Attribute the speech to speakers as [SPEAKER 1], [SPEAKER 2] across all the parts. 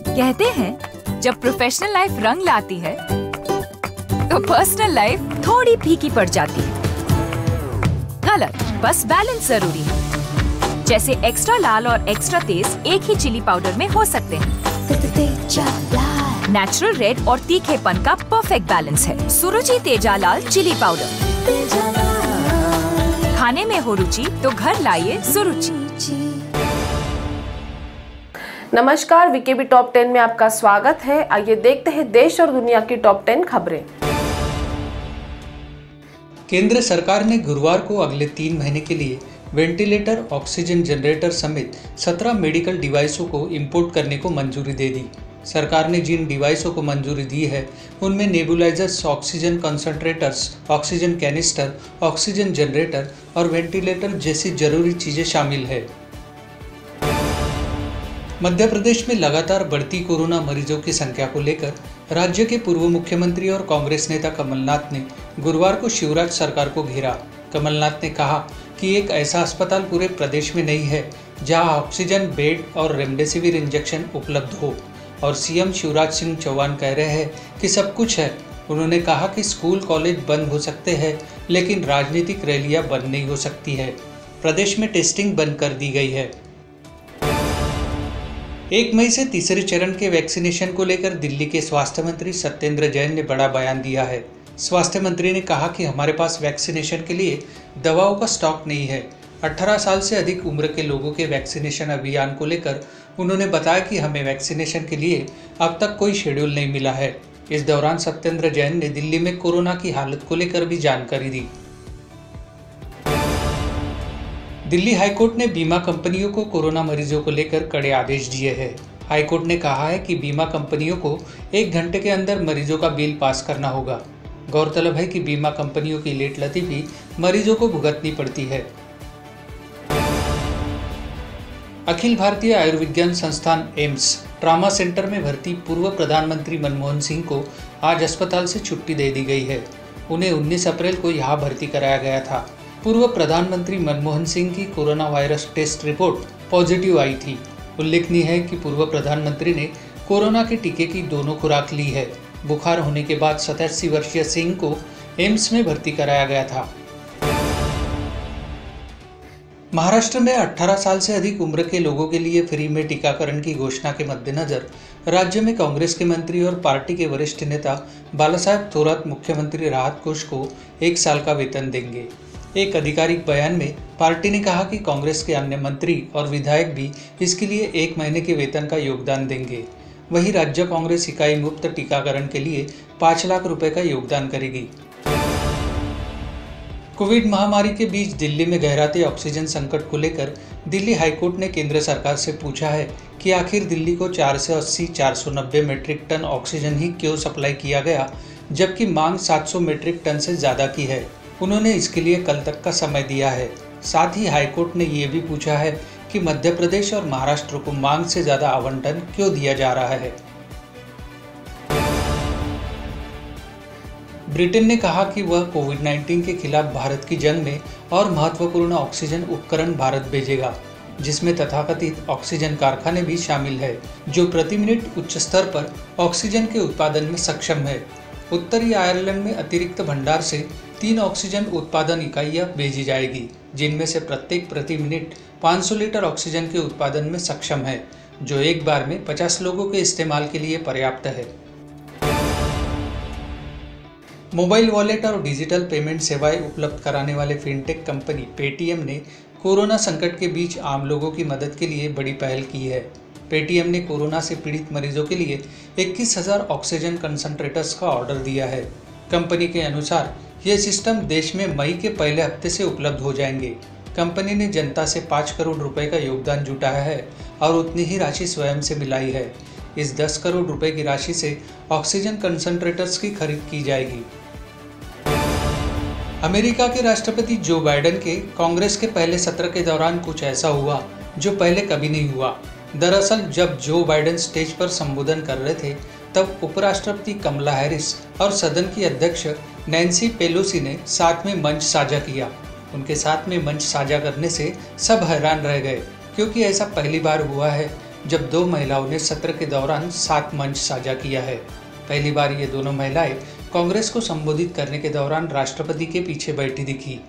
[SPEAKER 1] कहते हैं जब प्रोफेशनल लाइफ रंग लाती है तो पर्सनल लाइफ थोड़ी फीकी पड़ जाती है। गलत, बस बैलेंस जरूरी है। जैसे एक्स्ट्रा लाल और एक्स्ट्रा तेज एक ही चिली पाउडर में हो सकते हैं। नेचुरल रेड और तीखेपन का परफेक्ट बैलेंस है सुरुचि तेजा लाल चिली पाउडर। खाने में हो रुचि तो घर लाइए सुरुचि।
[SPEAKER 2] नमस्कार, वीकेबी टॉप 10 में आपका स्वागत है। आइए देखते हैं देश और दुनिया की टॉप 10 खबरें।
[SPEAKER 3] केंद्र सरकार ने गुरुवार को अगले 3 महीने के लिए वेंटिलेटर, ऑक्सीजन जनरेटर समेत 17 मेडिकल डिवाइसों को इंपोर्ट करने को मंजूरी दे दी। सरकार ने जिन डिवाइसों को मंजूरी दी है उनमें nebulizers, oxygen concentrators, oxygen canister, oxygen generator और वेंटिलेटर जैसी जरूरी चीजें शामिल है। मध्य प्रदेश में लगातार बढ़ती कोरोना मरीजों की संख्या को लेकर राज्य के पूर्व मुख्यमंत्री और कांग्रेस नेता कमलनाथ ने गुरुवार को शिवराज सरकार को घेरा। कमलनाथ ने कहा कि एक ऐसा अस्पताल पूरे प्रदेश में नहीं है जहां ऑक्सीजन बेड और रेमडेसिविर इंजेक्शन उपलब्ध हो, और सीएम शिवराज सिंह चौहान कह रहे हैं कि सब कुछ है। उन्होंने कहा कि स्कूल कॉलेज बंद हो सकते हैं लेकिन राजनीतिक रैलियां बंद नहीं हो सकती है। प्रदेश में टेस्टिंग बंद कर दी गई है। 1 मई से तीसरे चरण के वैक्सीनेशन को लेकर दिल्ली के स्वास्थ्य मंत्री सत्येंद्र जैन ने बड़ा बयान दिया है। स्वास्थ्य मंत्री ने कहा कि हमारे पास वैक्सीनेशन के लिए दवाओं का स्टॉक नहीं है। 18 साल से अधिक उम्र के लोगों के वैक्सीनेशन अभियान को लेकर उन्होंने बताया कि हमें वैक्सीनेशन के लिए अब तक कोई शेड्यूल नहीं मिला है। इस दौरान सत्येंद्र जैन ने दिल्ली में कोरोना की हालत को लेकर भी जानकारी दी। दिल्ली हाईकोर्ट ने बीमा कंपनियों को कोरोना मरीजों को लेकर कड़े आदेश दिए हैं। हाईकोर्ट ने कहा है कि बीमा कंपनियों को 1 घंटे के अंदर मरीजों का बिल पास करना होगा। गौरतलब है कि बीमा कंपनियों की लेट लतीफी मरीजों को भुगतनी पड़ती है। अखिल भारतीय आयुर्विज्ञान संस्थान एम्स ट्रॉमा सेंटर में भर्ती पूर्व प्रधानमंत्री मनमोहन सिंह को आज अस्पताल से छुट्टी दे दी गई है। उन्हें 19 अप्रैल को यहां भर्ती कराया गया था। पूर्व प्रधानमंत्री मनमोहन सिंह की corona virus test report positive आई थी। उल्लेखनीय है कि पूर्व प्रधानमंत्री ने कोरोना के टीके की दोनों खुराक ली है। बुखार होने के बाद 87 वर्षीय सिंह को एम्स में भर्ती कराया गया था। महाराष्ट्र में 18 साल से अधिक उम्र के लोगों के लिए फ्री में टीकाकरण की घोषणा के मद्देनजर राज्य में कांग्रेस के मंत्री और पार्टी के वरिष्ठ नेता बालासाहेब थोरात मुख्यमंत्री राहत कोष को 1 साल का वेतन देंगे। एक आधिकारिक बयान में पार्टी ने कहा कि कांग्रेस के अन्य मंत्री और विधायक भी इसके लिए 1 महीने के वेतन का योगदान देंगे। वहीं राज्य कांग्रेस इकाई मुफ्त टीकाकरण के लिए 5 लाख रुपए का योगदान करेगी। कोविड महामारी के बीच दिल्ली में गहराते ऑक्सीजन संकट को लेकर दिल्ली हाईकोर्ट ने केंद्र सरकार से पूछा है कि आखिर दिल्ली को 480-490 मेट्रिक टन ऑक्सीजन ही क्यों सप्लाई किया गया, जबकि मांग 700 मेट्रिक टन से ज्यादा की है। उन्होंने इसके लिए कल तक का समय दिया है। साथ ही हाईकोर्ट ने ये भी पूछा है कि मध्य प्रदेश और महाराष्ट्र को मांग से ज्यादा आवंटन क्यों दिया जा रहा है। ब्रिटेन ने कहा कि वह कोविड-19 के खिलाफ भारत की जंग में और महत्वपूर्ण ऑक्सीजन उपकरण भारत भेजेगा, जिसमें तथाकथित ऑक्सीजन कारखाने भी शामिल है, जो प्रति मिनट उच्च स्तर पर ऑक्सीजन के उत्पादन में सक्षम है। उत्तरी आयरलैंड में अतिरिक्त भंडार से 3 ऑक्सीजन उत्पादन इकाइयां भेजी जाएगी, जिनमें से प्रत्येक प्रति मिनट 500 लीटर ऑक्सीजन के उत्पादन में सक्षम है, जो एक बार में 50 लोगों के इस्तेमाल के लिए पर्याप्त है। मोबाइल वॉलेट और डिजिटल पेमेंट सेवाएं उपलब्ध कराने वाले फिनटेक कंपनी पेटीएम ने कोरोना संकट के बीच आम लोगों की मदद के लिए बड़ी पहल की है। पेटीएम ने कोरोना से पीड़ित मरीजों के लिए 21,000 ऑक्सीजन कंसंट्रेटर्स का ऑर्डर दिया है। कंपनी के अनुसार ये सिस्टम देश में मई के पहले हफ्ते से उपलब्ध हो जाएंगे। कंपनी ने जनता से 5 करोड़ रुपए का योगदान जुटाया है और उतनी ही राशि स्वयं से मिलाई है। इस 10 करोड़ रुपए की राशि से ऑक्सीजन कंसंट्रेटर्स की खरीद की जाएगी। अमेरिका के राष्ट्रपति जो बाइडेन के कांग्रेस के पहले सत्र के दौरान कुछ ऐसा हुआ जो पहले कभी नहीं हुआ। दरअसल जब जो बाइडेन स्टेज पर संबोधन कर रहे थे तब उपराष्ट्रपति कमला हैरिस और सदन की अध्यक्ष नैन्सी पेलोसी ने साथ में मंच साझा किया। उनके साथ में मंच साझा करने से सब हैरान रह गए, क्योंकि ऐसा पहली बार हुआ है जब 2 महिलाओं ने सत्र के दौरान 7 मंच साझा किया है। पहली बार ये दोनों महिलाएं कांग्रेस को संबोधित करने के दौरान राष्ट्रपति के पीछे बैठी दिखी।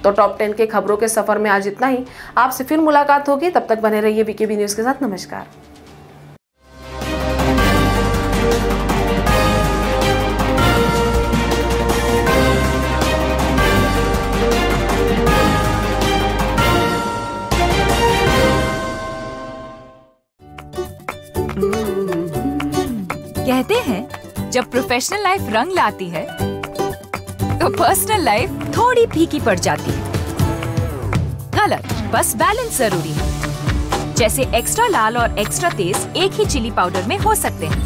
[SPEAKER 2] तो टॉप 10 के खबरों के सफर में आज इतना ही। आपसे फिर मुलाकात होगी, तब तक बने रहिए वीकेबी न्यूज के साथ। नमस्कार।
[SPEAKER 1] कहते हैं जब प्रोफेशनल लाइफ रंग लाती है तो पर्सनल लाइफ थोड़ी फीकी पड़ जाती है। गलत, बस बैलेंस जरूरी है। जैसे एक्स्ट्रा लाल और एक्स्ट्रा तेज एक ही चिली पाउडर में हो सकते हैं।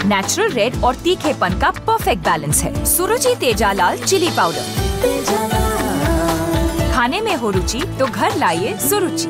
[SPEAKER 1] नेचुरल रेड और तीखेपन का परफेक्ट बैलेंस है सुरुचि तेजा लाल चिली पाउडर। खाने में हो रुचि तो घर लाइए सुरुचि।